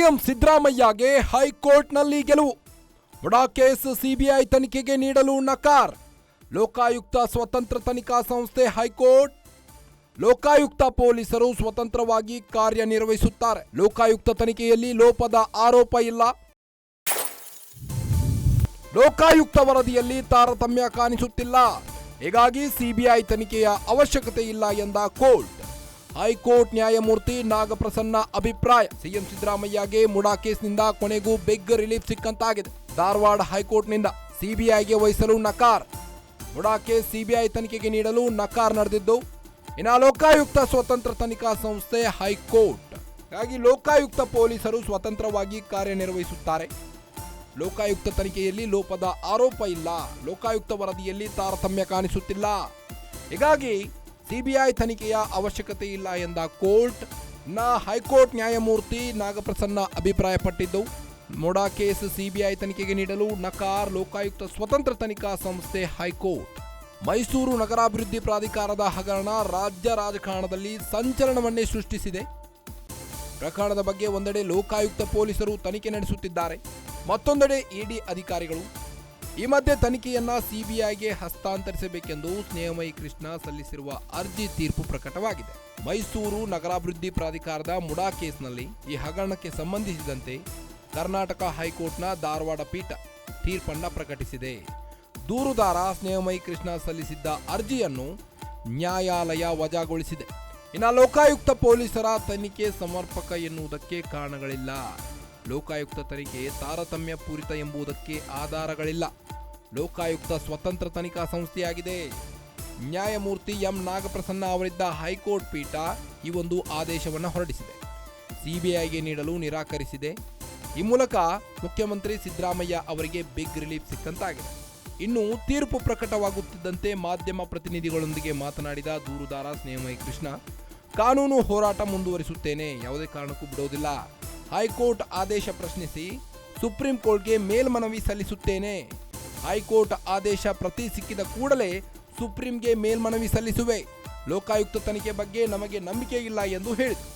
CM ಸಿದ್ದರಾಮಯ್ಯಗೆ ಹೈಕೋರ್ಟ್ನಲ್ಲಿ ಗೆಲುವು. MUDA case CBI ತನಿಖೆಗೆ ನೀಡಲು ನಕಾರ. ಲೋಕಾಯುಕ್ತ ಸ್ವತಂತ್ರ ತನಿಖಾ ಸಂಸ್ಥೆ ಹೈಕೋರ್ಟ್. ಲೋಕಾಯುಕ್ತ ಪೊಲೀಸರು ಸ್ವತಂತ್ರವಾಗಿ ಕಾರ್ಯನಿರ್ವಹಿಸುತ್ತಾರೆ. ಲೋಕಾಯುಕ್ತ ತನಿಖೆಯಲ್ಲಿ ಲೋಪದ ಆರೋಪ ಇಲ್ಲ. ಲೋಕಾಯುಕ್ತ ವರದಿಯಲ್ಲಿ ತಾರತಮ್ಯ ಕಾಣಿಸುತ್ತಿಲ್ಲ. ಹೀಗಾಗಿ ಸಿಬಿಐ ತನಿಖೆಯ ಅವಶ್ಯಕತೆ ಇಲ್ಲ ಎಂದ ಕೋರ್ಟ್. ಹೈಕೋರ್ಟ್ ನ್ಯಾಯಮೂರ್ತಿ ನಾಗಪ್ರಸನ್ನ ಅಭಿಪ್ರಾಯ. ಸಿಎಂ ಸಿದ್ದರಾಮಯ್ಯಗೆ ಮುಡಾ ಕೇಸ್ನಿಂದ ಕೊನೆಗೂ ಬಿಗ್ ರಿಲೀಫ್ ಸಿಕ್ಕಂತಾಗಿದೆ. ಧಾರವಾಡ ಹೈಕೋರ್ಟ್ನಿಂದ ಸಿಬಿಐಗೆ ವಹಿಸಲು ನಕಾರ. ಮುಡಾ ಕೇಸ್ ಸಿಬಿಐ ತನಿಖೆಗೆ ನೀಡಲು ನಕಾರ ನಡೆದಿದ್ದು, ಇನ್ನು ಲೋಕಾಯುಕ್ತ ಸ್ವತಂತ್ರ ತನಿಖಾ ಸಂಸ್ಥೆ ಹೈಕೋರ್ಟ್. ಹಾಗಾಗಿ ಲೋಕಾಯುಕ್ತ ಪೊಲೀಸರು ಸ್ವತಂತ್ರವಾಗಿ ಕಾರ್ಯನಿರ್ವಹಿಸುತ್ತಾರೆ. ಲೋಕಾಯುಕ್ತ ತನಿಖೆಯಲ್ಲಿ ಲೋಪದ ಆರೋಪ ಇಲ್ಲ. ಲೋಕಾಯುಕ್ತ ವರದಿಯಲ್ಲಿ ತಾರತಮ್ಯ ಕಾಣಿಸುತ್ತಿಲ್ಲ. ಹೀಗಾಗಿ ಸಿಬಿಐ ತನಿಖೆಯ ಅವಶ್ಯಕತೆ ಇಲ್ಲ ಎಂದ ಕೋರ್ಟ್. ಹೈಕೋರ್ಟ್ ನ್ಯಾಯಮೂರ್ತಿ ನಾಗಪ್ರಸನ್ನ ಅಭಿಪ್ರಾಯಪಟ್ಟಿದ್ದು, ಮುಡಾ ಕೇಸ್ ಸಿಬಿಐ ತನಿಖೆಗೆ ನೀಡಲು ನಕಾರ. ಲೋಕಾಯುಕ್ತ ಸ್ವತಂತ್ರ ತನಿಖಾ ಸಂಸ್ಥೆ ಹೈಕೋರ್ಟ್. ಮೈಸೂರು ನಗರಾಭಿವೃದ್ಧಿ ಪ್ರಾಧಿಕಾರದ ಹಗರಣ ರಾಜ್ಯ ರಾಜಕಾರಣದಲ್ಲಿ ಸಂಚಲನವನ್ನೇ ಸೃಷ್ಟಿಸಿದೆ. ಪ್ರಕರಣದ ಬಗ್ಗೆ ಒಂದೆಡೆ ಲೋಕಾಯುಕ್ತ ಪೊಲೀಸರು ತನಿಖೆ ನಡೆಸುತ್ತಿದ್ದಾರೆ, ಮತ್ತೊಂದೆಡೆ ಇಡಿ ಅಧಿಕಾರಿಗಳು. ಈ ಮಧ್ಯೆ ತನಿಖೆಯನ್ನ ಸಿಬಿಐಗೆ ಹಸ್ತಾಂತರಿಸಬೇಕೆಂದು ಸ್ನೇಹಮಯಿ ಕೃಷ್ಣ ಸಲ್ಲಿಸಿರುವ ಅರ್ಜಿ ತೀರ್ಪು ಪ್ರಕಟವಾಗಿದೆ. ಮೈಸೂರು ನಗರಾಭಿವೃದ್ಧಿ ಪ್ರಾಧಿಕಾರದ ಮುಡಾ ಕೇಸ್ನಲ್ಲಿ ಈ ಹಗರಣಕ್ಕೆ ಸಂಬಂಧಿಸಿದಂತೆ ಕರ್ನಾಟಕ ಹೈಕೋರ್ಟ್ನ ಧಾರವಾಡ ಪೀಠ ತೀರ್ಪನ್ನ ಪ್ರಕಟಿಸಿದೆ. ದೂರುದಾರ ಸ್ನೇಹಮಯಿ ಕೃಷ್ಣ ಸಲ್ಲಿಸಿದ್ದ ಅರ್ಜಿಯನ್ನು ನ್ಯಾಯಾಲಯ ವಜಾಗೊಳಿಸಿದೆ. ಇನ್ನು ಲೋಕಾಯುಕ್ತ ಪೊಲೀಸರ ತನಿಖೆ ಸಮರ್ಪಕ ಎನ್ನುವುದಕ್ಕೆ ಕಾರಣಗಳಿಲ್ಲ. ಲೋಕಾಯುಕ್ತ ತನಿಖೆ ತಾರತಮ್ಯ ಪೂರಿತ ಎಂಬುದಕ್ಕೆ ಆಧಾರಗಳಿಲ್ಲ. ಲೋಕಾಯುಕ್ತ ಸ್ವತಂತ್ರ ತನಿಖಾ ಸಂಸ್ಥೆಯಾಗಿದೆ. ನ್ಯಾಯಮೂರ್ತಿ ಎಂ ನಾಗಪ್ರಸನ್ನ ಅವರಿದ್ದ ಹೈಕೋರ್ಟ್ ಪೀಠ ಈ ಒಂದು ಆದೇಶವನ್ನು ಹೊರಡಿಸಿದೆ. ಸಿಬಿಐಗೆ ನೀಡಲು ನಿರಾಕರಿಸಿದೆ. ಈ ಮೂಲಕ ಮುಖ್ಯಮಂತ್ರಿ ಸಿದ್ದರಾಮಯ್ಯ ಅವರಿಗೆ ಬಿಗ್ ರಿಲೀಫ್ ಸಿಕ್ಕಂತಾಗಿದೆ. ಇನ್ನು ತೀರ್ಪು ಪ್ರಕಟವಾಗುತ್ತಿದ್ದಂತೆ ಮಾಧ್ಯಮ ಪ್ರತಿನಿಧಿಗಳೊಂದಿಗೆ ಮಾತನಾಡಿದ ದೂರುದಾರ ಸ್ನೇಹಮಯಿ ಕೃಷ್ಣ, ಕಾನೂನು ಹೋರಾಟ ಮುಂದುವರಿಸುತ್ತೇನೆ, ಯಾವುದೇ ಕಾರಣಕ್ಕೂ ಬಿಡೋದಿಲ್ಲ. ಹೈಕೋರ್ಟ್ ಆದೇಶ ಪ್ರಶ್ನಿಸಿ ಸುಪ್ರೀಂ ಕೋರ್ಟ್ಗೆ ಮೇಲ್ಮನವಿ ಸಲ್ಲಿಸುತ್ತೇನೆ. ಹೈಕೋರ್ಟ್ ಆದೇಶ ಪ್ರತಿ ಸಿಕ್ಕಿದ ಕೂಡಲೇ ಸುಪ್ರೀಂಗೆ ಮೇಲ್ಮನವಿ ಸಲ್ಲಿಸುವೆ. ಲೋಕಾಯುಕ್ತ ತನಿಖೆ ಬಗ್ಗೆ ನಮಗೆ ನಂಬಿಕೆ ಇಲ್ಲ ಎಂದು ಹೇಳಿದರು.